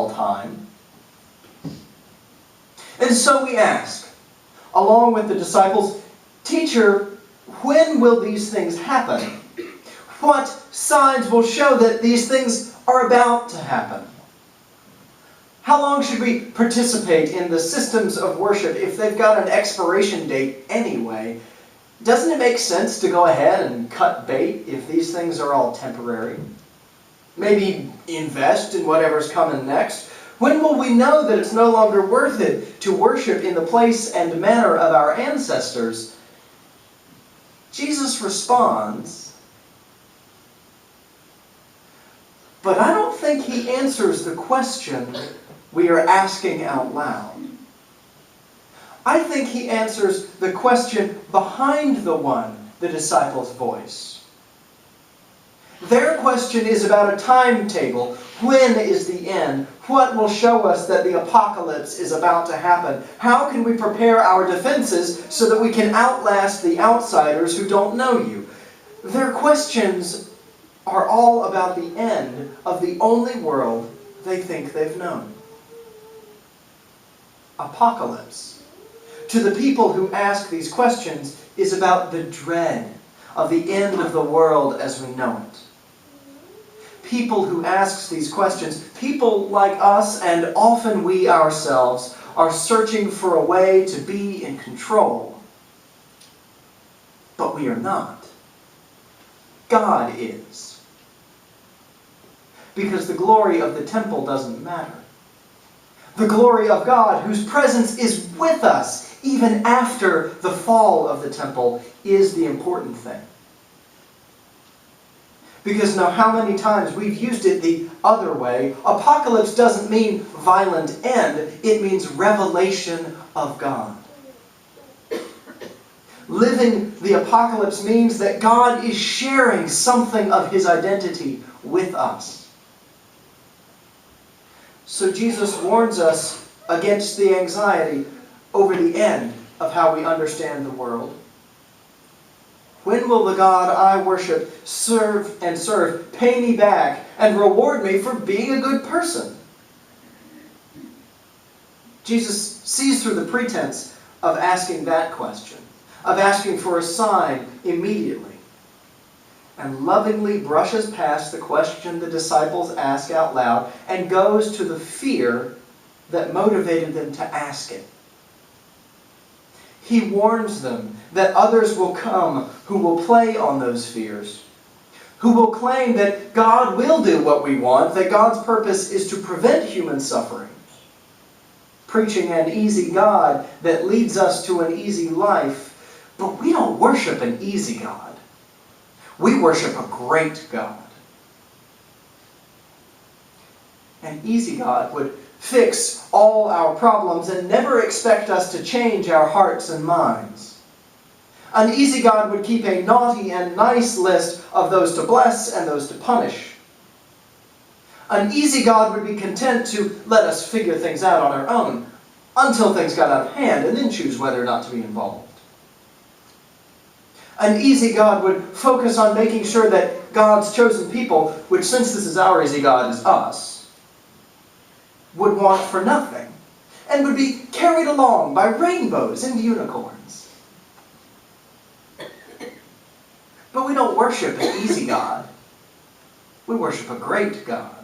all time. And so we ask, along with the disciples, "Teacher, when will these things happen? What signs will show that these things are about to happen? How long should we participate in the systems of worship if they've got an expiration date anyway? Doesn't it make sense to go ahead and cut bait if these things are all temporary? Maybe invest in whatever's coming next? When will we know that it's no longer worth it to worship in the place and manner of our ancestors?" Jesus responds, but I don't think he answers the question we are asking out loud. I think he answers the question behind the one the disciples voice. Their question is about a timetable. When is the end? What will show us that the apocalypse is about to happen? How can we prepare our defenses so that we can outlast the outsiders who don't know you? Their questions are all about the end of the only world they think they've known. Apocalypse, to the people who ask these questions, is about the dread of the end of the world as we know it. People who ask these questions, people like us and often we ourselves, are searching for a way to be in control. But we are not. God is. Because the glory of the temple doesn't matter. The glory of God, whose presence is with us even after the fall of the temple, is the important thing. Because now how many times we've used it the other way. Apocalypse doesn't mean violent end. It means revelation of God. Living the apocalypse means that God is sharing something of his identity with us. So Jesus warns us against the anxiety over the end of how we understand the world. When will the God I worship serve, pay me back, and reward me for being a good person? Jesus sees through the pretense of asking that question, of asking for a sign immediately, and lovingly brushes past the question the disciples ask out loud and goes to the fear that motivated them to ask it. He warns them that others will come who will play on those fears, who will claim that God will do what we want, that God's purpose is to prevent human suffering, preaching an easy God that leads us to an easy life. But we don't worship an easy God. We worship a great God. An easy God would fix all our problems and never expect us to change our hearts and minds. An easy God would keep a naughty and nice list of those to bless and those to punish. An easy God would be content to let us figure things out on our own until things got out of hand and then choose whether or not to be involved. An easy God would focus on making sure that God's chosen people, which since this is our easy God is us, would want for nothing, and would be carried along by rainbows and unicorns. But we don't worship an easy God. We worship a great God.